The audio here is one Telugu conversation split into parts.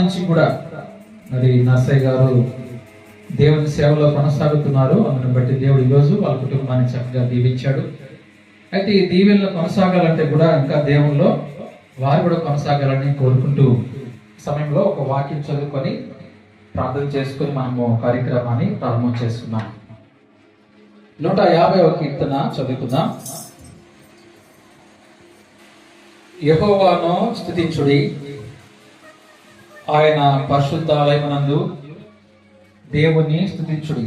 నుంచి కూడా మరి నర్సయ్య గారు దేవుని సేవలో కొనసాగుతున్నారు. అందుని బట్టి దేవుడు ఈరోజు వాళ్ళ కుటుంబాన్ని చక్కగా దీవించాడు. అయితే ఈ దీవెనలో కొనసాగాలంటే కూడా ఇంకా దేవుల్లో వారు కూడా కొనసాగాలని కోరుకుంటూ సమయంలో ఒక వాక్యం చదువుకొని ప్రార్థన చేసుకుని మనము కార్యక్రమాన్ని ప్రారంభం చేసుకున్నాం. 150వ కీర్తన చదువుకుందాం. యెహోవాను స్తుతించుడి, ఆయన పరిశుద్ధాలయమునందు దేవుని స్తుతించుడి.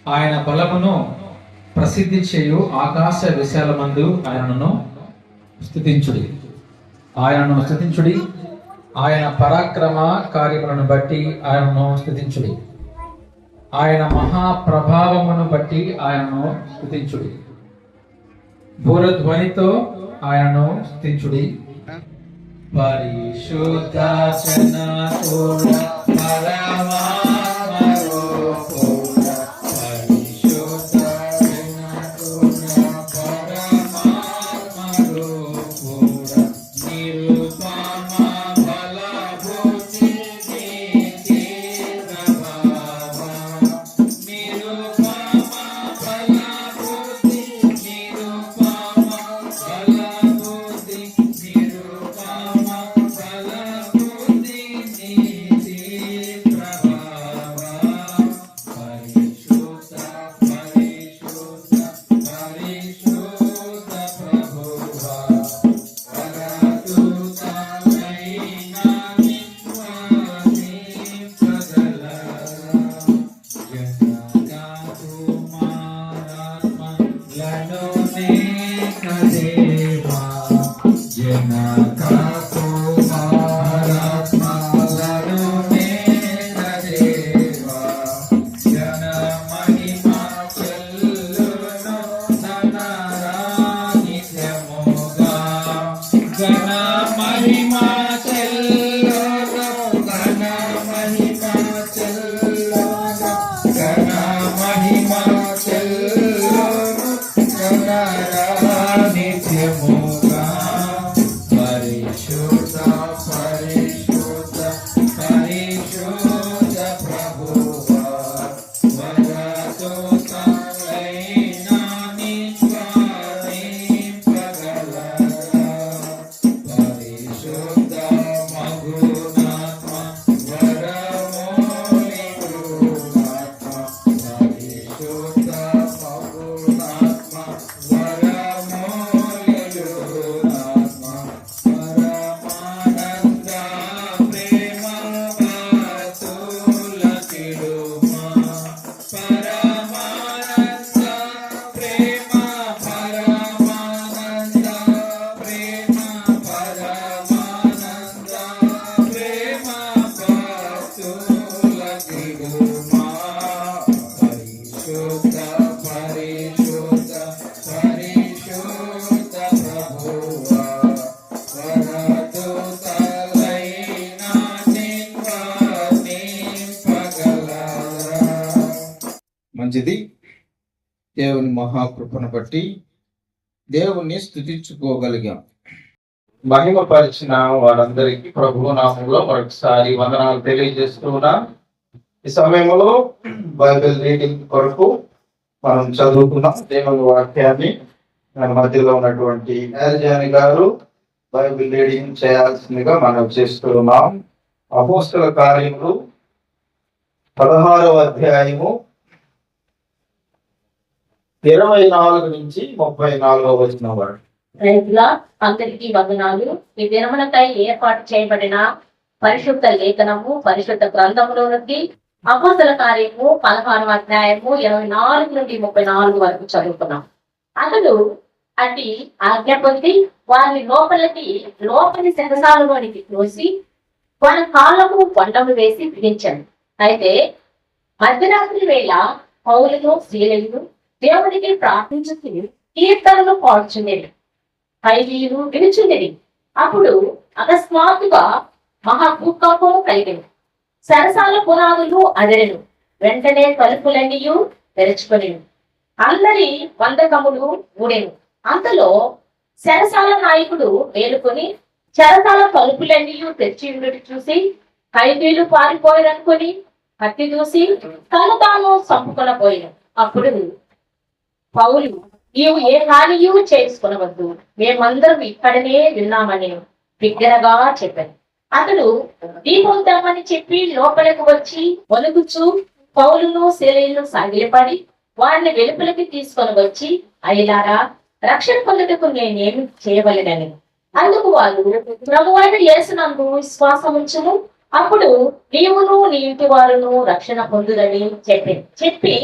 ఆయన బలమును ప్రసిద్ధి చేయు ఆకాశ విశాలమందు ఆయనను స్తుతించుడి. ఆయనను స్తుతించుడి, ఆయన పరాక్రమ కార్యములను బట్టి ఆయనను స్తుతించుడి. ఆయన మహాప్రభావమును బట్టి ఆయనను స్తుతించుడి. బూరధ్వనితో ఆయనను స్తుతించుడి. పరిశుద్ధ జనకుడ పరమాత్మ రూపుడ, పరిశుద్ధ జనకుడ పరమాత్మ రూపుడ, నిరుపమ బలభూతి నీతి ప్రభావ, నిరుపమ బలభూతి, నిరుపమ బలభూతి, నిరుపమ బలభూతి నీతి ప్రభావ, పరిశుద్ధ పరిశుద్ధ పరిశుద్ధ ప్రభువా, పరదూతలైన నిత్యాని ప్రజలరా, జనక కుమారాత్మలను నేక దేవా, జనక కుమారాత్మలను నేక దేవా, జన మహిమా చెల్లును ననరా నిత్యముగా, ఘన మహిమా చెల్లును, ఘన మహిమా చెల్లును, ఘన మహిమా చెల్లును ననరా నిత్యముగా. పరిశుద్ధ పరిశుద్ధ పరిశుద్ధ ప్రభువా, వరదూతలైన నిత్యాని ప్రజలరా, పరిశుద్ధ మగునాత్మ వరమోలికునాత్మ, పరిశుద్ధ మగునాత్మ వరమోలికునాత్మ, పరమానంద ప్రేమ వాతుల కిడుమా, పరమానంద ప్రేమ, పరమానంద ప్రేమ, పరమానంద ప్రేమ వాతుల కిడుమా, పరిశుద్ధ పరిశుద్ధ పరిశుద్ధ ప్రభువా, వరదూతలైన నిత్యాని ప్రజలరా. మంచిది. దేవుని మహాకృపను బట్టి దేవుణ్ణి స్తుతించుకోగలిగాం. మహిమపరిచిన వారందరికీ ప్రభు నామంలో మరొకసారి వందనాలు తెలియజేస్తున్నా. ఈ సమయంలో బైబిల్ రీడింగ్ కొరకు మనం చదువుకున్నాం దేవుని వాక్యాన్ని. మన మధ్యలో ఉన్నటువంటి ఎల్జాని గారు బైబిల్ రీడింగ్ చేయాల్సిందిగా మనం చేస్తున్నాం. అపోస్తల కార్యములు 16వ అధ్యాయము 24 నుంచి 34వ వచనం వరకు. అందరికీ వందనాలు. ఈ దినములకై ఏర్పాటు చేయబడిన పరిశుద్ధ లేఖనము, పరిశుద్ధ గ్రంథములో నుండి అపోస్తల కార్యము 16వ అధ్యాయము 24 నుండి 34 వరకు చదువుకున్నాం. అతడు అట్టి ఆజ్ఞ పొంది వారిని లోపలి శంఖశాలలోనికి తోసి వాళ్ళ కాళ్ళకు బండము వేసి బిగించాడు. అయితే మధ్యరాత్రి వేళ పౌలును స్త్రీలను దేవునికి ప్రార్థించుతూ కీర్తనలు పాడుచుండేది, ఖైదీలు వినుచుండేది. అప్పుడు అకస్మాత్తుగా మహాభూకంపము కలిగింది. సరసాల పునాదులు అదిరెను. వెంటనే తలుపులన్నీ తెరుచుకొనెను. అల్లరి వందకములు ఊడెను. అంతలో సరసాల నాయకుడు మేలుకొని చెరసాల తలుపులన్నీ తెరిచి ఉండటి చూసి ఖైదీలు పారిపోయారనుకుని కత్తి చూసి తను తాను చంపుకొనపోయాను. అప్పుడు పౌలు, నీవు ఏ హానియు చేసుకునవద్దు, మేమందరం ఇక్కడనే విన్నామని బిగ్గరగా చెప్పాను. అతడు దీపం తెమ్మని చెప్పి లోపలికి వచ్చి వణుకుచూ పౌలును శీలను సాగిలపడి వారిని వెలుపలికి తీసుకొని వచ్చి, అయ్యలారా, రక్షణ పొందుటకు నేనేమి చేయవలెనని. అందుకు వారు, ప్రభువైన యేసునందు విశ్వాసం ఉంచుము, అప్పుడు నీవును నీ ఇంటి వారును రక్షణ పొందుదని చెప్పి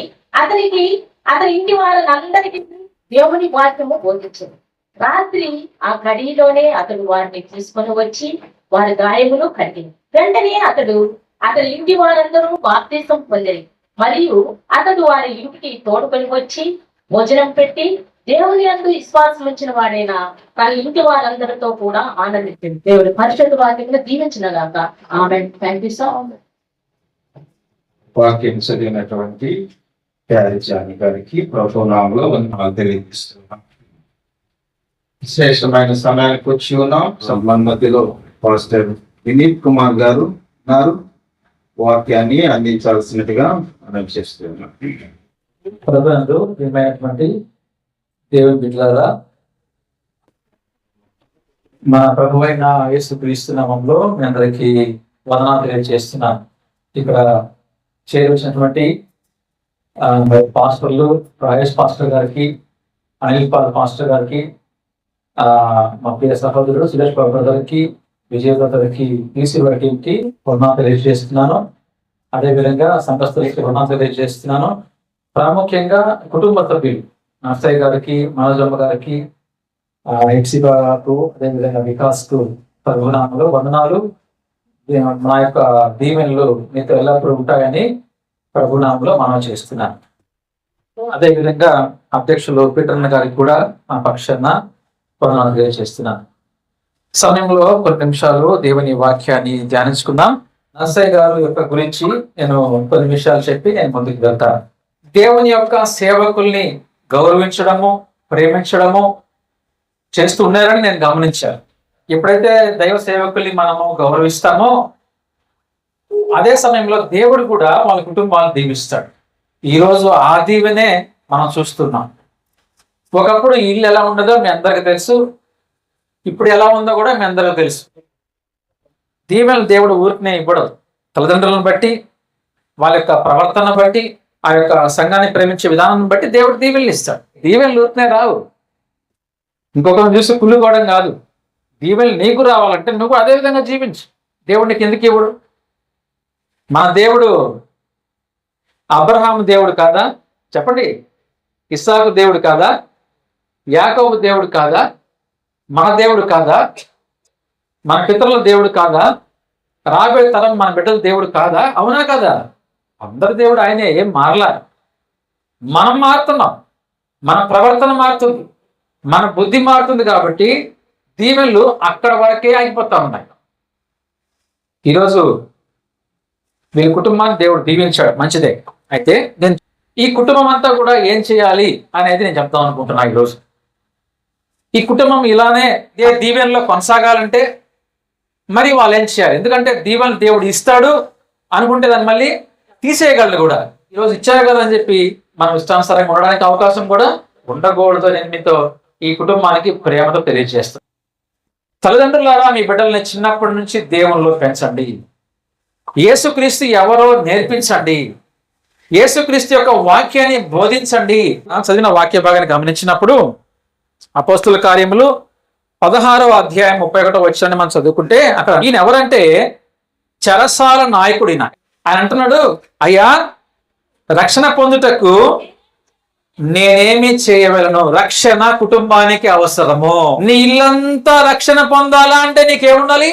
అతని ఇంటి వారందరికీ దేవుని వాక్యము బోధించింది. రాత్రి ఆ గడిలోనే అతడు వారిని తీసుకొని వచ్చి వారి గాయములు కడిగింది. వెంటనే అతని ఇంటి వారందరూ బాప్తిసం పొందిరి. మరియు అతడు వారి ఇంటికి తోడుకొని వచ్చి భోజనం పెట్టి దేవుని యందు విశ్వాసం ఉంచిన వాడైనా తన ఇంటి వారందరితో కూడా ఆనందించింది. దేవుడి పరిశుద్ధ వాక్యంగా దీవించినగాక. Amen. Thank you so much. వాక్యం చదివినటువంటి ప్యారిజాని గారికి ప్రభు నామములో వందనాలు తెలియజేస్తున్నాం. విశేషమైన సమయానికి వచ్చి ఉన్నాం. సంబంధతిలో పాస్టర్ వినీత్ కుమార్ గారు ఉన్నారు. వాక్యాన్ని అందించాల్సినట్టుగా మనం చేస్తున్నాం. ప్రభునందు ప్రియమైనటువంటి దేవుని బిడ్డలారా, మన ప్రభువైన యేసుక్రీస్తు నామములో మీ అందరికీ వందనాలు తెలియజేస్తున్నాను. ఇక్కడ చేరవచ్చినటువంటి పాస్టర్లు, రాజేష్ పాస్టర్ గారికి, అనిల్ పాల్ పాస్టర్ గారికి, మా ప్రియ సహోదరుడు సురేష్ బాబు గారికి, విజయ్ గారికి, టీసీ టీంకి వందనాలు తెలియజేస్తున్నాను. అదేవిధంగా సంఘస్థులకి వందనాలు తెలియజేస్తున్నాను. ప్రాముఖ్యంగా కుటుంబ సభ్యులు నర్సయ్య గారికి, మనోజమ్మ గారికి, ఎక్సిబాకు, అదేవిధంగా వికాస్కు ప్రభునామములో వందనాలు. మా యొక్క దీవెనలు మీతో ఎల్లప్పుడూ ఉంటాయని ప్రభునామములో మనం చేస్తున్నాను. అదేవిధంగా అధ్యక్షులు పీటర్న గారికి కూడా మా పక్షాన వందనాలు తెలియజేస్తున్నాను. సమయంలో కొన్ని నిమిషాలు దేవుని వాక్యాన్ని ధ్యానించుకుందాం. నర్సయ్య గారు యొక్క గురించి నేను కొన్ని విషయాలు చెప్పి నేను ముందుకు వెళ్తాను. దేవుని యొక్క సేవకుల్ని గౌరవించడము, ప్రేమించడము చేస్తూ ఉన్నారని నేను గమనించాను. ఎప్పుడైతే దైవ సేవకుల్ని మనము గౌరవిస్తామో అదే సమయంలో దేవుడు కూడా వాళ్ళ కుటుంబాలను దీవిస్తాడు. ఈరోజు ఆ దీవెనే మనం చూస్తున్నాం. ఒకప్పుడు ఇల్లు ఎలా ఉండదో మీ అందరికీ తెలుసు, ఇప్పుడు ఎలా ఉందో కూడా మీ అందరికీ తెలుసు. దీవెనలు దేవుడు ఊరికనే ఇవ్వడు. తల్లిదండ్రులను బట్టి, వాళ్ళ యొక్క ప్రవర్తన బట్టి, ఆ యొక్క సంఘాన్ని ప్రేమించే విధానం బట్టి దేవుడు దీవెనలు ఇస్తాడు. దీవెనలు ఊరికనే రావు. ఇంకొకరిని చూసి కుళ్ళుకోవడం కాదు. దీవెనలు నీకు రావాలంటే నువ్వు అదే విధంగా జీవించు. దేవుడు నీకు ఎందుకు ఇవ్వడు? మన దేవుడు అబ్రహాము దేవుడు కాదా? చెప్పండి. ఇస్సాకు దేవుడు కాదా? యాకోబు దేవుడు కాదా? మన దేవుడు కాదా? మన పితరుల దేవుడు కాదా? రాబోయే తరం మన బిడ్డల దేవుడు కాదా? అవునా కదా? అందరి దేవుడు ఆయనే, ఏం మారలా. మనం మారుతున్నాం, మన ప్రవర్తన మారుతుంది, మన బుద్ధి మారుతుంది. కాబట్టి దీవెనలు అక్కడ వరకే ఆగిపోతా ఉన్నాయి. ఈరోజు వీళ్ళ కుటుంబాన్ని దేవుడు దీవించాడు, మంచిదే. అయితే నేను ఈ కుటుంబం అంతా కూడా ఏం చేయాలి అనేది నేను చెప్తాం అనుకుంటున్నా. ఈరోజు ఈ కుటుంబం ఇలానే దీవెనలో కొనసాగాలంటే మరి వాళ్ళు ఏం చేయాలి? ఎందుకంటే దీవెన దేవుడు ఇస్తాడు అనుకుంటే దాన్ని మళ్ళీ తీసేయగలడు కూడా. ఈరోజు ఇచ్చారు కదా అని చెప్పి మనం ఇష్టానుసారంగా ఉండడానికి అవకాశం కూడా ఉండకూడదు. నేను మీతో ఈ కుటుంబానికి ప్రేమతో తెలియజేస్తాను. తల్లిదండ్రులారా, మీ బిడ్డల్ని చిన్నప్పటి నుంచి దేవునిలో పెంచండి. యేసుక్రీస్తు ఎవరో నేర్పించండి. యేసుక్రీస్తు యొక్క వాక్యాన్ని బోధించండి. చదివిన వాక్య భాగాన్ని గమనించినప్పుడు అపోస్తుల కార్యములు 16వ అధ్యాయం 31వ వచనాన్ని మనం చదువుకుంటే అక్కడ ఈయన ఎవరంటే చెరసాల నాయకుడిన. ఆయన అంటున్నాడు, అయ్యా, రక్షణ పొందుటకు నేనేమి చేయవలను? రక్షణ కుటుంబానికి అవసరము. నీ ఇల్లంతా రక్షణ పొందాలా అంటే నీకేముండాలి?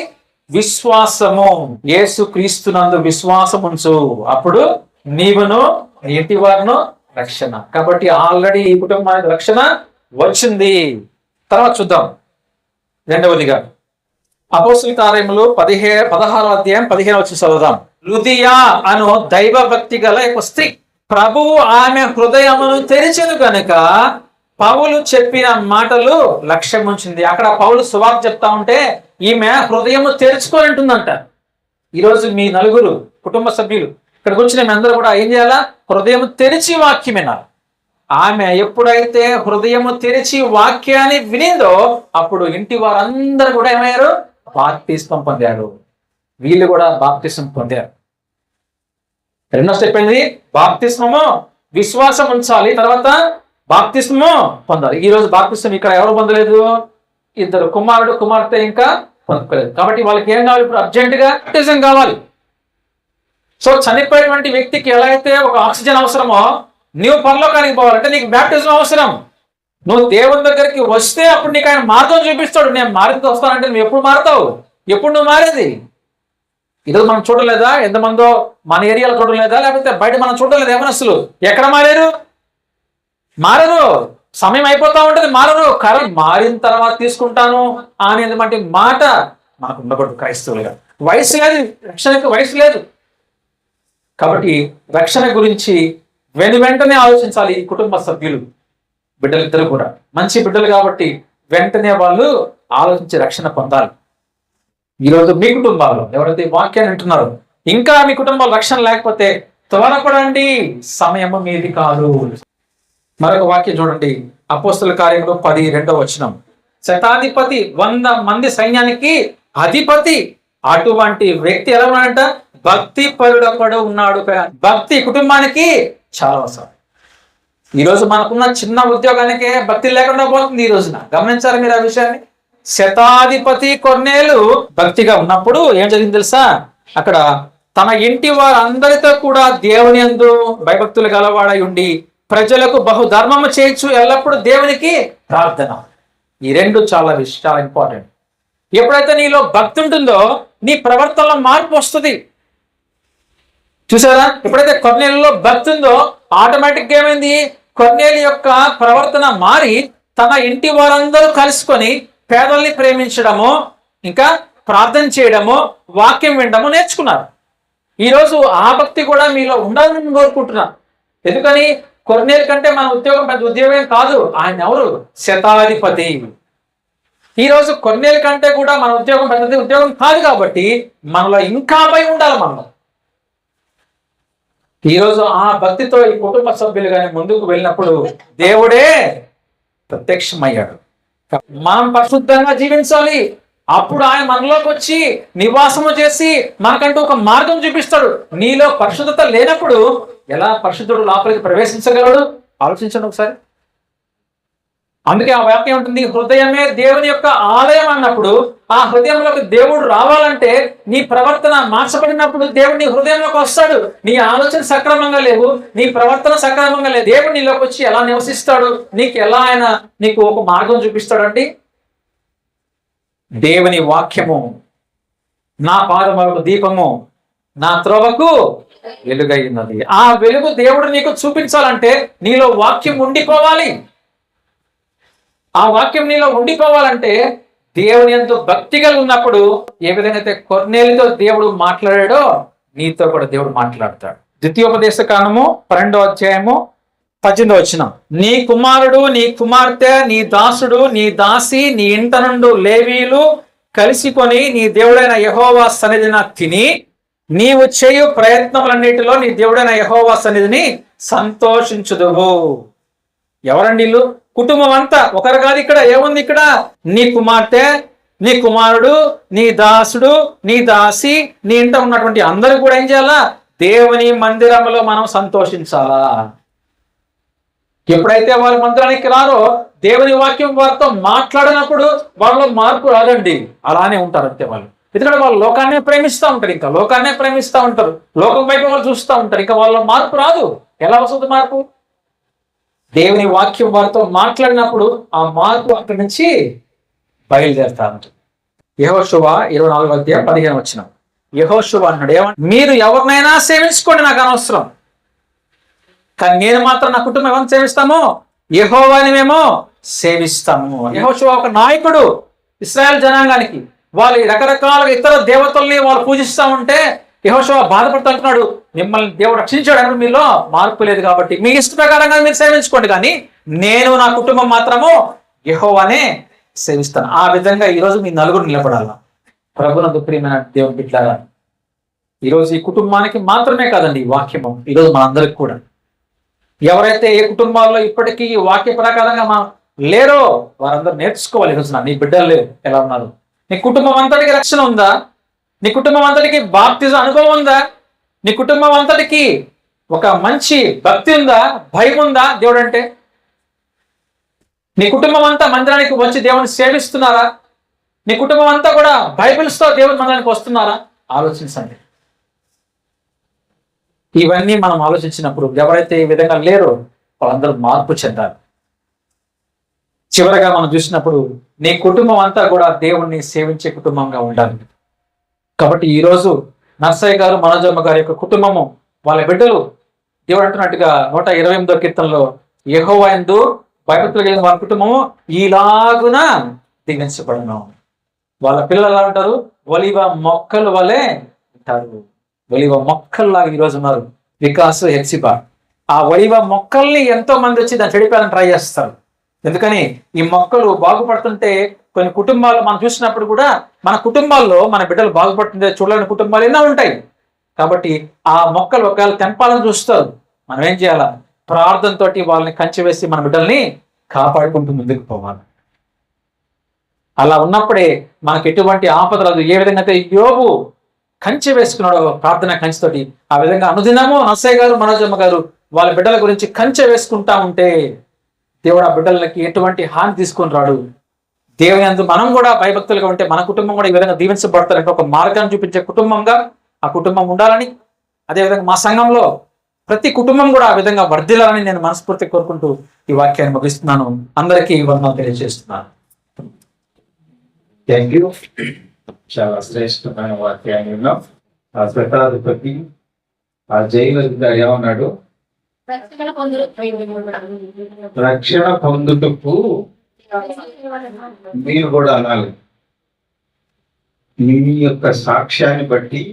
విశ్వాసము. యేసు క్రీస్తునందు విశ్వాసం ఉంచు, అప్పుడు నీవును నీ ఇంటి వారును రక్షణ. కాబట్టి ఆల్రెడీ ఈ కుటుంబానికి రక్షణ వచ్చింది. తర్వాత చూద్దాం. రెండవదిగా అపోస్తుల కార్యములు 16వ అధ్యాయం 15వ వచనం చదువుదాం. లుదియా అను దైవ భక్తి గల ఒక స్త్రీ ప్రభువు ఆమె హృదయమును తెరిచెను గనుక పౌలు చెప్పిన మాటలు లక్ష్యం ఉంచింది. అక్కడ పౌలు సువార్త చెప్తా ఉంటే ఈమె హృదయం తెరుచుకొని ఉంటుందంట. ఈరోజు మీ నలుగురు కుటుంబ సభ్యులు ఇక్కడికి వచ్చిన మీ అందరూ కూడా ఏం చేయాలా? హృదయం తెరిచి వాక్యం వినాలి. ఆమె ఎప్పుడైతే హృదయము తెరిచి వాక్యాన్ని వినిందో అప్పుడు ఇంటి వారందరూ కూడా ఏమయ్యారు? బాప్తిస్మం పొందారు. వీళ్ళు కూడా బాప్తిస్మం పొందారు. రెండో స్టెప్ ఏంది? బాప్తిస్మము. విశ్వాసం ఉంచాలి, తర్వాత బాప్తిస్మము పొందాలి. ఈ రోజు బాప్తిస్మం ఇక్కడ ఎవరు పొందలేదు? ఇద్దరు, కుమారుడు కుమార్తె ఇంకా పొందలేదు. కాబట్టి వాళ్ళకి ఏం కావాలి? ఇప్పుడు అర్జెంటుగా బాప్తిజం కావాలి. సో చనిపోయినటువంటి వ్యక్తికి ఎలా అయితే ఒక ఆక్సిజన్ అవసరమో, నువ్వు పరలోకానికి పోవాలంటే నీకు బ్యాప్టిజం అవసరం. నువ్వు దేవుని దగ్గరికి వస్తే అప్పుడు నీకు ఆయన మార్గం చూపిస్తాడు. నేను మారింది వస్తానంటే నువ్వు ఎప్పుడు మారుతావు? ఎప్పుడు నువ్వు మారేది? ఈరోజు మనం చూడలేదా? ఎంతమందో మన ఏరియాలో చూడలేదా? లేకపోతే బయట మనం చూడలేదు ఏమనస్తులు ఎక్కడ మారారు? మారరు. సమయం అయిపోతా ఉంటుంది, మారరు. కరెంట్ మారిన తర్వాత తీసుకుంటాను అనేటువంటి మాట మనకు ఉండకూడదు క్రైస్తవులుగా. వయసు లేదు, రక్షణకు వయసు లేదు. కాబట్టి రక్షణ గురించి వెంటనే ఆలోచించాలి ఈ కుటుంబ సభ్యులు. బిడ్డలిద్దరు కూడా మంచి బిడ్డలు కాబట్టి వెంటనే వాళ్ళు ఆలోచించి రక్షణ పొందాలి. ఈరోజు మీ కుటుంబాల్లో ఎవరైతే వాక్యాన్ని వింటున్నారో ఇంకా మీ కుటుంబాలు రక్షణ లేకపోతే త్వరపడండి, సమయము మీది కాదు. మరొక వాక్యం చూడండి, అపోస్తల కార్యములు 10:2 శతాధిపతి 100 మంది సైన్యానికి అధిపతి. అటువంటి వ్యక్తి ఎలా ఉన్నాడంట? భక్తి పరుడొకడు ఉన్నాడు. భక్తి కుటుంబానికి చాలా అవసరం. ఈరోజు మనకున్న చిన్న ఉద్యోగానికే భక్తి లేకుండా పోతుంది ఈ రోజున. గమనించారు మీరు ఆ విషయాన్ని? శతాధిపతి కొర్నేలు భక్తిగా ఉన్నప్పుడు ఏం జరిగింది తెలుసా? అక్కడ తన ఇంటి వారందరితో కూడా దేవుని యందు భయభక్తులు గలవాడై ఉండి ప్రజలకు బహుధర్మము చేయొచ్చు, ఎల్లప్పుడూ దేవునికి ప్రార్థన. ఈ రెండు చాలా ఇంపార్టెంట్. ఎప్పుడైతే నీలో భక్తి ఉంటుందో నీ ప్రవర్తనలో మార్పు వస్తుంది. చూసారా? ఎప్పుడైతే కొర్నేలులో భక్తి ఉందో ఆటోమేటిక్గా ఏమైంది? కొర్నేలు యొక్క ప్రవర్తన మారి తన ఇంటి వారందరూ కలుసుకొని పేదల్ని ప్రేమించడము, ఇంకా ప్రార్థన చేయడము, వాక్యం వినడము నేర్చుకున్నారు. ఈరోజు ఆ భక్తి కూడా మీలో ఉండాలని కోరుకుంటున్నాను. ఎందుకని? కొర్నేలు కంటే మన ఉద్యోగం పెద్ద ఉద్యోగం కాదు. ఆయన ఎవరు? శతాధిపతి. ఈరోజు కొర్నేలు కంటే కూడా మన ఉద్యోగం పెద్దది ఉద్యోగం కాదు. కాబట్టి మనలో ఇంకా భయం ఉండాలి. మనలో ఈరోజు ఆ భక్తితో ఈ కుటుంబ సభ్యులు కానీ ముందుకు వెళ్ళినప్పుడు దేవుడే ప్రత్యక్షమయ్యాడు. మనం పరిశుద్ధంగా జీవించాలి. అప్పుడు ఆయన మనలోకి వచ్చి నివాసము చేసి మనకంటూ ఒక మార్గం చూపిస్తాడు. నీలో పరిశుద్ధత లేనప్పుడు ఎలా పరిశుద్ధుడు లోపలికి ప్రవేశించగలడు? ఆలోచించండి ఒకసారి. అందుకే ఆ వాక్యం ఉంటుంది, హృదయమే దేవుని యొక్క ఆలయం అన్నప్పుడు ఆ హృదయంలోకి దేవుడు రావాలంటే నీ ప్రవర్తన మార్చబడినప్పుడు దేవుడు నీ హృదయంలోకి వస్తాడు. నీ ఆలోచన సక్రమంగా లేవు, నీ ప్రవర్తన సక్రమంగా లేదు, దేవుడు నీలోకి వచ్చి ఎలా నివసిస్తాడు? నీకు ఎలా ఆయన నీకు ఒక మార్గం చూపిస్తాడండి? దేవుని వాక్యము నా పాదములకు దీపము, నా త్రోవకు వెలుగై ఉన్నది. ఆ వెలుగు దేవుడు నీకు చూపించాలంటే నీలో వాక్యం ఉండిపోవాలి. ఆ వాక్యం నీలో ఉండిపోవాలంటే దేవుని యందు భక్తి కలిగి ఉన్నప్పుడు ఏ విధంగా అయితే కొర్నేలుతో దేవుడు మాట్లాడాడో నీతో కూడా దేవుడు మాట్లాడతాడు. ద్వితీయోపదేశ కాండము 12:18 నీ కుమారుడు, నీ కుమార్తె, నీ దాసుడు, నీ దాసి, నీ ఇంట నుండి లేవీలు కలిసికొని నీ దేవుడైన యెహోవా సన్నిధిన తిని నీవు చేయు ప్రయత్నములన్నిటిలో నీ దేవుడైన యెహోవా సన్నిధిని సంతోషించుదువు. ఎవరండి వీళ్ళు? కుటుంబం అంతా. ఒకరు కాదు. ఇక్కడ ఏముంది? ఇక్కడ నీ కుమార్తె, నీ కుమారుడు, నీ దాసుడు, నీ దాసి, నీ ఇంట ఉన్నటువంటి అందరూ కూడా ఏం చేయాలా? దేవుని మందిరంలో మనం సంతోషించాలా. ఎప్పుడైతే వారు మందిరానికి రారో దేవుని వాక్యం వారితో మాట్లాడినప్పుడు వాళ్ళలో మార్పు రాదండి. అలానే ఉంటారు అంతే వాళ్ళు. ఎందుకంటే వాళ్ళు లోకాన్నే ప్రేమిస్తూ ఉంటారు, ఇంకా లోకాన్నే ప్రేమిస్తూ ఉంటారు, లోకం వైపు వాళ్ళు చూస్తూ ఉంటారు. ఇంకా వాళ్ళ మార్పు రాదు. ఎలా వస్తుంది మార్పు? దేవుని వాక్యం వారితో మాట్లాడినప్పుడు ఆ మార్పు అక్కడి నుంచి బయలుదేరుతా ఉంటుంది. యెహోషువ 24:15 యెహోషువ అన్నాడు, మీరు ఎవరినైనా సేవించుకోండి, నాకు అనవసరం, కానీ నేను మాత్రం నా కుటుంబం ఎవరిని సేవిస్తాము? యెహోవాని మేము సేవిస్తాము. యెహోషువ ఒక నాయకుడు ఇశ్రాయేల్ జనాంగానికి. వాళ్ళు రకరకాలుగా ఇతర దేవతల్ని వాళ్ళు పూజిస్తూ ఉంటే యెహోషువ బాధపడుతుంటున్నాడు, మిమ్మల్ని దేవుడు రక్షించాడు అని మీలో మార్పు లేదు కాబట్టి మీ ఇష్ట ప్రకారంగా మీరు సేవించుకోండి, కానీ నేను నా కుటుంబం మాత్రము యెహోవానే సేవిస్తాను. ఆ విధంగా ఈరోజు మీ నలుగురు నిలబడాల. ప్రభునందు ప్రియమైన దేవుని బిడ్డలారా, ఈరోజు ఈ కుటుంబానికి మాత్రమే కాదండి ఈ వాక్యము, ఈరోజు మనందరికి కూడా. ఎవరైతే ఏ కుటుంబాల్లో ఇప్పటికీ ఈ వాక్య ప్రకారంగా లేరో వారందరూ నేర్చుకోవాలి. ఈరోజు నీ బిడ్డలు లేరు ఎలా ఉన్నారు? నీ కుటుంబం అంతటికి రక్షణ ఉందా? నీ కుటుంబం అంతటికి బాప్తిజ అనుభవం ఉందా? నీ కుటుంబం అంతటికి ఒక మంచి భక్తి ఉందా? భయం ఉందా దేవుడు అంటే? నీ కుటుంబం అంతా మందిరానికి వచ్చి దేవుని సేవిస్తున్నారా? నీ కుటుంబం అంతా కూడా బైబిల్స్తో దేవుని మందిరానికి వస్తున్నారా? ఆలోచించండి. ఇవన్నీ మనం ఆలోచించినప్పుడు ఎవరైతే ఈ విధంగా లేరో వాళ్ళందరూ మార్పు చెందాలి. చివరగా మనం చూసినప్పుడు నీ కుటుంబం అంతా కూడా దేవుణ్ణి సేవించే కుటుంబంగా ఉండాలి. కాబట్టి ఈరోజు నర్సయ్య గారు, మనోజమ్మ గారి యొక్క కుటుంబము, వాళ్ళ బిడ్డలు దేవుడు అంటున్నట్టుగా 128వ కీర్తనలో యెహోవా యందు భయభక్తులు కలిగిన వాళ్ళ కుటుంబము ఈలాగున దీవించబడును. వాళ్ళ పిల్లలు ఎలా ఉంటారు? ఒలివ మొక్కలు వలె ఉంటారు. ఒలివ మొక్కల్లాగా ఈరోజు ఉన్నారు వికాస్, హెప్సిబా. ఆ ఒలివ మొక్కల్ని ఎంతో మంది వచ్చి దాన్ని చెడిపోయాలని ట్రై చేస్తారు. ఎందుకని ఈ మొక్కలు బాగుపడుతుంటే కొన్ని కుటుంబాలు మనం చూసినప్పుడు కూడా మన కుటుంబాల్లో మన బిడ్డలు బాగుపడుతుంటే చూడలేని కుటుంబాలు ఎన్నో ఉంటాయి. కాబట్టి ఆ మొక్కలు ఒకవేళ తెంపాలని చూస్తారు. మనం ఏం చేయాలా? ప్రార్థనతో వాళ్ళని కంచె వేసి మన బిడ్డల్ని కాపాడుకుంటూ ముందుకు పోవాలి. అలా ఉన్నప్పుడే మనకు ఎటువంటి ఆపద రాదు. ఏ విధంగా అయితే యోబు కంచె వేసుకున్నాడు ప్రార్థన కంచెతోటి, ఆ విధంగా అనుదినము నర్సయ్య గారు, మనోజమ్మ గారు వాళ్ళ బిడ్డల గురించి కంచె వేసుకుంటా ఉంటే దేవుడు ఆ బిడ్డలకి ఎటువంటి హాని తీసుకొని రాడు. దేవుని యందు మనం కూడా భయభక్తులుగా ఉంటే మన కుటుంబం కూడా ఈ విధంగా దీవించబడతారంటే ఒక మార్గాన్ని చూపించే కుటుంబంగా ఆ కుటుంబం ఉండాలని, అదేవిధంగా మా సంఘంలో ప్రతి కుటుంబం కూడా ఆ విధంగా వర్ధిల్లాలని నేను మనస్ఫూర్తి కోరుకుంటూ ఈ వాక్యాన్ని ముగిస్తున్నాను. అందరికీ వందనాలు తెలియజేస్తున్నాను. Thank you. చాలా శ్రేష్టమైన వాక్యాన్ని విన్నాం. ఆ శతాధిపతి ఆ జైలు ఏమన్నాడు? రక్షణ పొందుటకు మీరు కూడా అనాలి. మీ యొక్క సాక్ష్యాన్ని బట్టి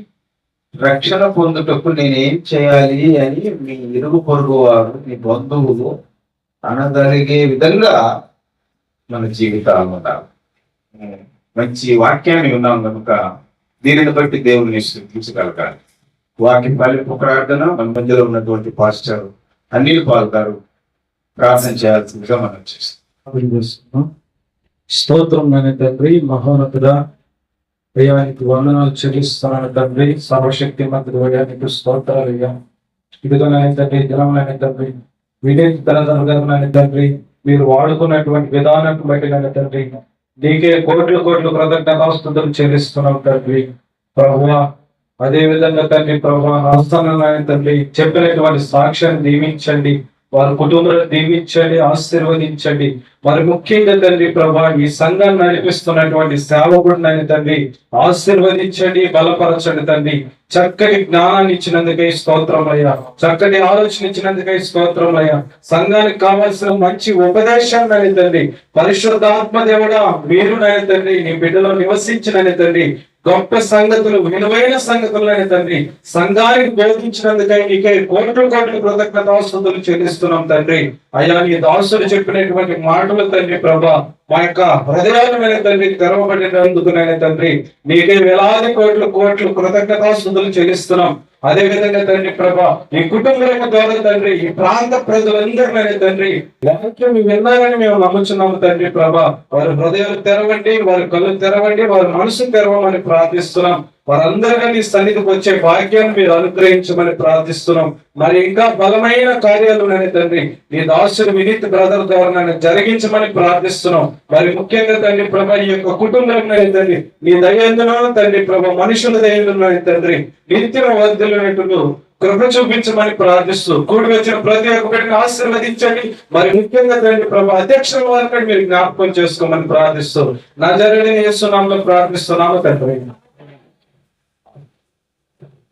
రక్షణ పొందుటకు నేనేం చేయాలి అని మీ ఇరుగు పొరుగు వారు, మీ బంధువులు అనగలిగే విధంగా మన జీవితాలు ఉండాలి. మంచి వాక్యాన్ని ఉన్నాం కనుక దీనిని బట్టి దేవుని స్థుతించగలగాలి. వాక్యం ఫలింపు ప్రార్థన మన మధ్యలో ఉన్నటువంటి పాస్టర్ అనిల్ పాల్ గారు ప్రార్థన చేయాల్సిందిగా మనం చేస్తాం. స్తోత్రం అనే తండ్రి, మహోన్నతుడా, దయానికి వందనాలు చెల్లిస్తున్నాను తండ్రి. సర్వశక్తి మంత్రి వయానికి స్తోత్రాలు అయ్యా. ఇదిగోనైనా తండ్రి, దినములైన తండ్రి, వినేది తరతరులైన తండ్రి, మీరు వాడుకున్నటువంటి విధానాన్ని బట్టి నన్ను తండ్రి నీకే కోట్లు కోట్లు కృతజ్ఞతాస్తుతులు చెల్లిస్తున్నాం తండ్రి. ప్రభువా, అదే విధంగా తండ్రి ప్రభువా, రాష్ట్రాలైన తండ్రి చెప్పినటువంటి సాక్ష్యాన్ని దీవించండి, వారి కుటుంబాలను దీవించండి, ఆశీర్వదించండి. మరి ముఖ్యంగా తండ్రి ప్రభా ఈ సంఘాన్ని నడిపిస్తున్నటువంటి సేవకుడిని తండ్రి ఆశీర్వదించండి, బలపరచండి తండ్రి. చక్కటి జ్ఞానాన్ని ఇచ్చినందుకై స్తోత్రమయ్యా, చక్కటి ఆలోచన ఇచ్చినందుకై స్తోత్రమయ్యా. సంఘానికి కావాల్సిన మంచి ఉపదేశాన్ని తండ్రి పరిశుద్ధాత్మ దేవుడా మీరు తండ్రి నీ బిడ్డలో నివసించిన తండ్రి గొప్ప సంగతులు, విలువైన సంగతులైన తండ్రి సంఘానికి బోధించినందుకై నీకై కోట్లు కోట్లు కృతజ్ఞతాస్తుతులు చెల్లిస్తున్నాం తండ్రి. అయ్యా నీ దాసుడు చెప్పినటువంటి మాటలు తండ్రి ప్రభా మా యొక్క హృదయాలమైన తండ్రి తెరవబడినందుకునైనా తండ్రి నీకే వేలాది కోట్లు కోట్లు కృతజ్ఞతాస్తుతులు చెల్లిస్తున్నాం. అదే విధంగా తండ్రి ప్రభా ఈ కుటుంబం ద్వారా తండ్రి ఈ ప్రాంత ప్రజలందరినైనా తండ్రి వాక్యం విన్నారని మేము నమ్ముచున్నాము తండ్రి ప్రభా. వారి హృదయాలు తెరవండి, వారి కళ్ళు తెరవండి, వారి మనసు తెరవమని ప్రార్థిస్తున్నాం. వారందరికీ నీ సన్నిధికి వచ్చే భాగ్యాన్ని మీరు అనుగ్రహించమని ప్రార్థిస్తున్నాం. మరి ఇంకా బలమైన కార్యాలు నేను తండ్రి నీ దాసుడు వినీత్ బ్రదర్ ద్వారా నన్ను జరిగించమని ప్రార్థిస్తున్నాం. మరి ముఖ్యంగా తండ్రి ప్రభా ఈ యొక్క కుటుంబం తండ్రి నీ దయందులో తండ్రి ప్రభా మనుషుల దయందులో తండ్రి నిత్యం వర్ధిల్లునట్లు కృప చూపించమని ప్రార్థిస్తూ కూడి వచ్చిన ప్రతి ఒక్కరిని ఆశీర్వదించండి. మరి ముఖ్యంగా తండ్రి ప్రభా అధ్యక్షుల వారిని మీరు జ్ఞాపకం చేసుకోమని ప్రార్థిస్తూ నజరేయుడైన యేసు నామములో ప్రార్థిస్తున్నాము తండ్రి.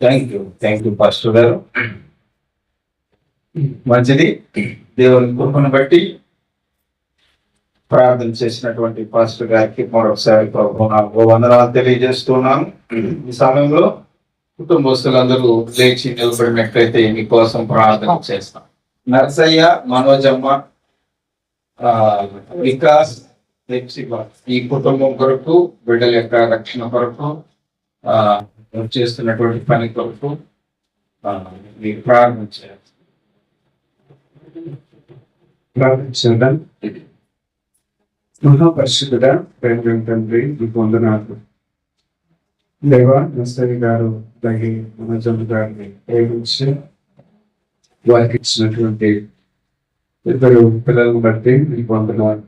థ్యాంక్ యూ పాస్టర్ గారు. మంచిది. దేవుని కృపను బట్టి ప్రార్థన చేసినటువంటి పాస్టర్ గారికి మరొకసారి వందనాలు తెలియజేస్తున్నాను. ఈ సమయంలో కుటుంబస్తులందరూ లేచి నిలబడినట్లయితే మీకోసం ప్రార్థన చేస్తాం. నర్సయ్య, మనోజమ్మ వికాస్ ఈ కుటుంబం కొరకు, బిడ్డల యొక్క రక్షణ కొరకు, చేస్తున్నటువంటి పని కొరకు మీకు ప్రారంభించారు. ప్రార్థించడం. మహాపరిశుద్ధుడ, ప్రేమ తండ్రి, మీకు వందనాలు. దేవా, నర్సరి గారు అలాగే మనోజమ్మ గారిని ప్రేమించి వారికి ఇచ్చినటువంటి ఇద్దరు పిల్లలను బట్టి మీకు వందనాలు.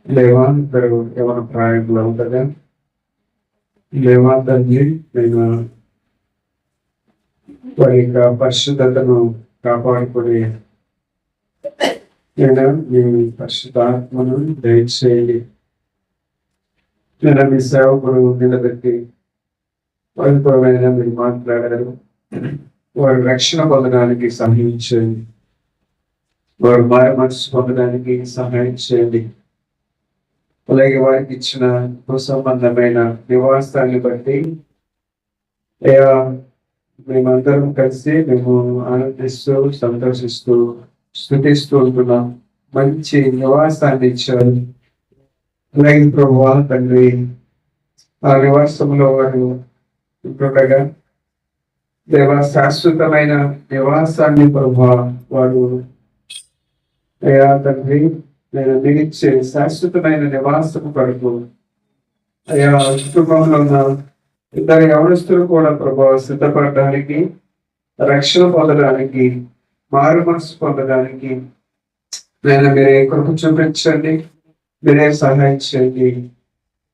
దేవా, ఇద్దరు యవన ప్రాయంలో ఉండగా దేవా తండ్రి, నేను వారి యొక్క పరిశుద్ధతను కాపాడుకుని నేను మీ పరిశుద్ధాత్మను దయచేయండి. నేను మీ సేవకుడు నిలబెట్టి పరిపూర్ణమైన మీరు మాట్లాడారు. వారి రక్షణ పొందడానికి సహాయం చేయండి. వారు మాయ మనసు పొందడానికి సహాయం చేయండి. అలాగే వారికి ఇచ్చిన సంబంధమైన నివాసాన్ని బట్టి అయ్యా మేమందరం కలిసి మేము ఆనందిస్తూ సంతోషిస్తూ స్తుతిస్తూ ఉంటున్నాం. మంచి నివాసాన్ని ఇచ్చారు. అలాగే ప్రభువా తండ్రి, ఆ నివాసంలో వారు ఉంటుండగా దేవ శాశ్వతమైన నివాసాన్ని ప్రభువా వారు అయ్యా తండ్రి నేను నిలిచే శాశ్వతమైన నివాసం కొరకు అయ్యా కుటుంబంలో ఉన్న ఇద్దరు యవనస్తులు కూడా ప్రభావ సిద్ధపడడానికి, రక్షణ పొందడానికి, మారు మనసు పొందడానికి నేను మీరే కృప చూపించండి, మీరే సహాయం చేయండి.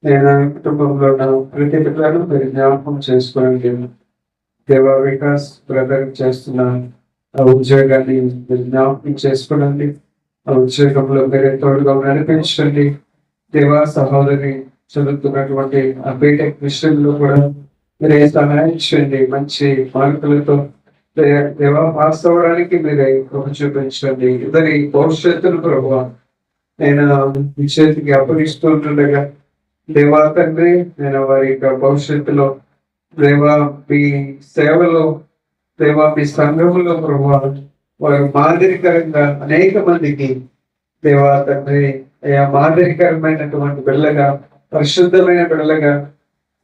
నేను కుటుంబంలో ఉన్న ప్రతి బిడ్డను మీరు జ్ఞాపకం చేసుకోండి. దేవా వికాస్ బ్రదర్ చేస్తున్న ఆ ఉద్యోగాన్ని మీరు జ్ఞాపకం చేసుకోండి. ఆ ఉద్యోగంలో మీరే తోడుగా నడిపించండి. దేవా సహోదరి చదువుతున్నటువంటి ఆ బీటెక్ విషయంలో కూడా మీరే సహాయం చేయండి. మంచి మార్కులతో దేవా పాస్ అవ్వడానికి మీరే కృప చూపించండి. ఇద్దరి భవిష్యత్తును ప్రభావ నేను మీ చేతికి అప్పగిస్తూ ఉంటుండగా దేవా తండ్రి, నేను వారి యొక్క భవిష్యత్తులో దేవా మీ సేవలో దేవా మీ సంఘంలో ప్రభావ వారు మాదిరికరంగా అనేక మందికి దేవా తండ్రి మాదిరికరమైనటువంటి బిడ్డలుగా, పరిశుద్ధమైన బిడ్డలుగా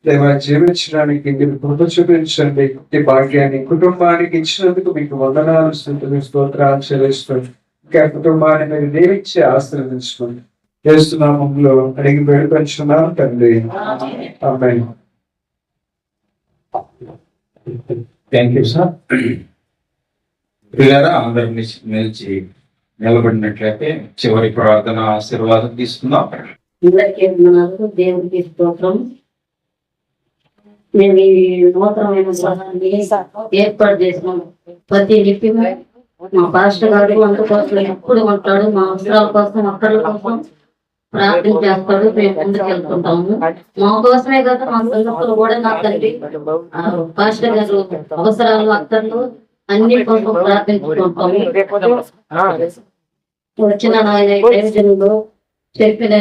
దేవా జీవించడానికి మీరు కృప చూపించండి. ఈ భాగ్యాన్ని కుటుంబానికి ఇచ్చినందుకు మీకు వందనాలు, స్తుతులు, స్తోత్రాలు చెల్లిస్తుంది. ఇంకా కుటుంబాన్ని మీరు దీవించి ఆశీర్వదించుకోండి. యేసు నామములో అడిగి వేడుకొంచున్నాం తండ్రి, ఆమేన్. Thank you sir. పిల్లరా అందరూ నిలిచి నిలబడినట్లయితే చివరి ప్రార్థన ఆశీర్వాదం తీసుకుందాం. అందరికీ వందనాలు. దేవుడికి స్తోత్రం. మేము ఈ నూతనమైన సహాయాన్ని ఏర్పాటు చేసినాం. ప్రతి లిపి మా పాస్టర్ గారు అందుకోసం ఎప్పుడు ఉంటాడు. మా అవసరాల కోసం, అక్కర్ల కోసం ప్రార్థన చేస్తాడు. మేము ముందుకు వెళ్తుంటాము. మా కోసమే కదా మా సంఘస్థులు కూడా నా తండ్రి పాస్టర్ గారు అవసరాలు, అక్కర్లు అన్ని కోసం ప్రార్థించుకుంటాము. వచ్చిన ఆయన ప్రయోజనంలో చెప్పిన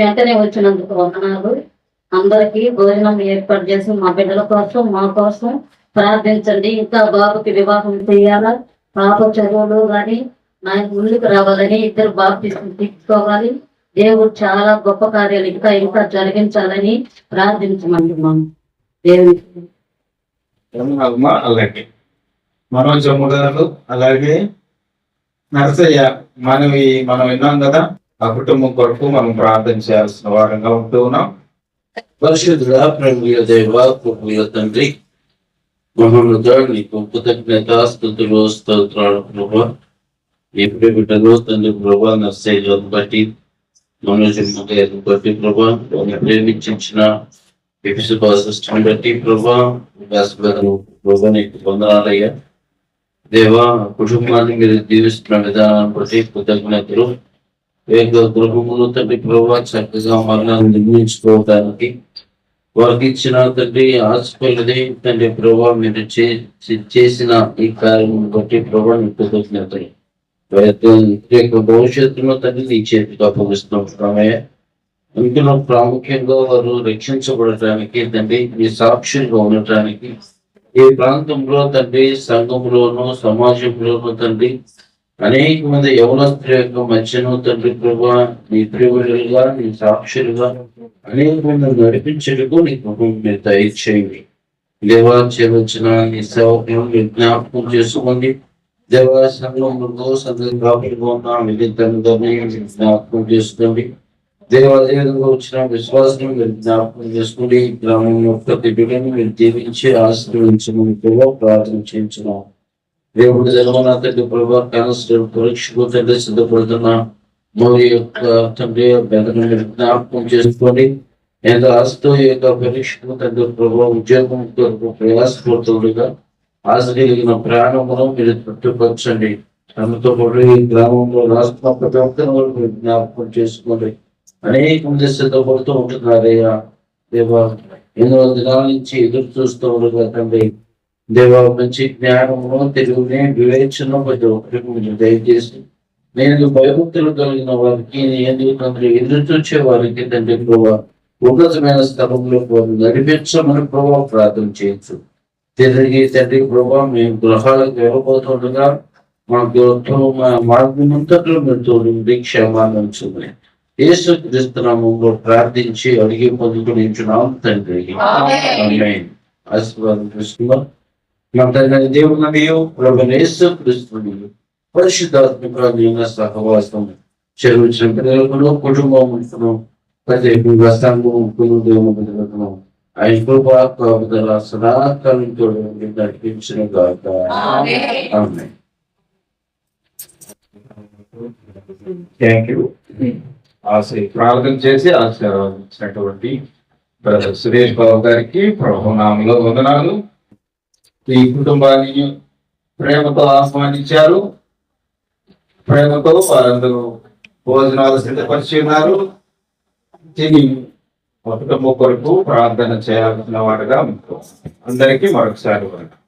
వెంటనే వచ్చినందుకు వందనాలు. అందరికి భోజనం ఏర్పాటు చేసి మా బిడ్డల కోసం, మా కోసం ప్రార్థించండి. ఇంకా బాబుకి వివాహం చేయాలా, పాప చదువులు కానీ నాకు ముందుకు రావాలని, ఇద్దరు బాబు తీసుకోవాలి. దేవుడు చాలా గొప్ప కార్యాలు ఇంకా ఇంకా జరిగించాలని ప్రార్థించమంటున్నాను. దేవుడికి అలాగే మనోజమ్మ గారు, అలాగే నరసయ్య, మనం విన్నాం కదా, ఆ కుటుంబం కొరకు మనం ప్రార్థన చేయాల్సిన వారంగా ఉంటూ ఉన్నాం. పరిశుద్ధుడా, ప్రేమల దేవ, కృపల తండ్రి, మహోన్నత నీకు కృతజ్ఞత స్తుతులు స్తోత్రాలు ప్రభా. ఎప్పుడు బిడ్డలు తండ్రి ప్రభా, నర్సయ్య బట్టి, మనోజమ్మ గారిని బట్టి ప్రభా, ప్రేమించిన ఎపిసిస్టం బట్టి ప్రభా, ప్రభా నీకు వందనాలయ్యా. దేవా, కుటుంబాన్ని మీరు జీవిస్తున్న విధానాన్ని బట్టి కృతజ్ఞతలు. గృహములు తండ్రి ప్రభా చక్కగా మరణాన్ని నిర్మించుకోవడానికి వారికి ఇచ్చిన తండ్రి ఆశపల్లది తండ్రి ప్రభా మీరు చేసిన ఈ కార్యం బట్టి ప్రభా నీకు కృతజ్ఞతలు. భవిష్యత్తులో తండ్రి నీ చేతికి అప్పగిస్తున్నామే. ఇందులో ప్రాముఖ్యంగా వారు రక్షించబడటానికి తండ్రి మీ సాక్షులుగా ఉండటానికి ఈ ప్రాంతంలో తండ్రి సంఘంలోనూ సమాజంలోనూ తండ్రి అనేక మంది యవనస్తుల యొక్క మధ్యను తండ్రి ప్రభా నీ ప్రియులుగా నీ సాక్షులుగా అనేక మంది నడిపించడానికి నీ కృపను మీరు దయచేయండి. దేవా చేరొచ్చిన నీ సేవకులను మీరు జ్ఞాపకం చేసుకోండి. దేవా సంఘంలో సంఘం కాపులుగా ఉన్న విద్యుత్తందరినీ మీరు జ్ఞాపకం చేసుకోండి. దేవాలయంలో వచ్చిన విశ్వాసం మీరు జ్ఞాపకం చేసుకుని గ్రామంలో ప్రతి బిడ్డను మీరు దీవించి ఆశీర్వదించమని కూడా ప్రార్థన చేయించున్నాం. దేవుడు జన్మన తండ్రి ప్రభా క్యాన్సర్ పరీక్షకు తండ్రి సిద్ధపడుతున్న మోరి యొక్క తండ్రి బెదను మీరు జ్ఞాపకం చేసుకొని ఎంత ఆశతో ఈ యొక్క పరీక్షకు తండ్రి ప్రభా ఉద్యోగం కొరకు ప్రయాసపడుతుండగా ఆశ కలిగిన ప్రాణమును మీరు తృప్తిపరచండి. తమతో పాటు ఈ గ్రామంలో రాష్ట్ర ప్రతి ఒక్కరిని మీరు జ్ఞాపకం చేసుకోండి. అనేక మంది సిద్ధపడుతూ ఉంటున్నారయ్యా దేవా, ఎన్నో దినాల నుంచి ఎదురు చూస్తూ ఉండగా తండ్రి దేవా మంచి జ్ఞానమును తెలుగునే వివేచన ప్రతి ఒక్కరికి మీరు దయచేసి నేను భయభక్తులు కలిగిన వారికి ఎందుకు తండ్రి ఎదురు చూచే వారికి తండ్రి ప్రభావ ఉన్నతమైన స్థలంలో నడిపించమని ప్రభావ ప్రార్థన చేయొచ్చు. తిరిగి తండ్రి ప్రభావ మేము గృహాలకు వెళ్ళబోతుండగా మాకు మా మార్గమంతట్లో మీరు తోడు క్షేమాన్ని ఉంచుకుని యేసు క్రీస్తు నామములో ప్రార్థించి అడిగి పొందుకునించున్నాం తండ్రి. ఆమేన్. ఆశీర్వాదం తీసుకుందాం. మా తండ్రి దేవుడు ప్రభు యేసు క్రీస్తు పరిశుద్ధాత్మక సహవాసం చెరువుచిన పిల్లలను కుటుంబం ప్రత్యేకంగా సంఘం దేవుని ఆయన కృపా కాపుదల సదాకాలం తోడు నడిపించిన గాక. ఆమేన్. Thank you. ప్రార్థన చేసి ఆశీర్వదించినటువంటి బ్రదర్ సురేష్ బాబు గారికి ప్రభు నామములో వందనాలు. ఈ కుటుంబాన్ని ప్రేమతో ఆహ్వానించారు. ప్రేమతో వారందరూ భోజనాలు సిద్ధపరిచి ఉన్నారు. తిని కుటుంబం కొరకు ప్రార్థన చేయాల్సిన వాడుగా అందరికీ మరొకసారి వందనాలు.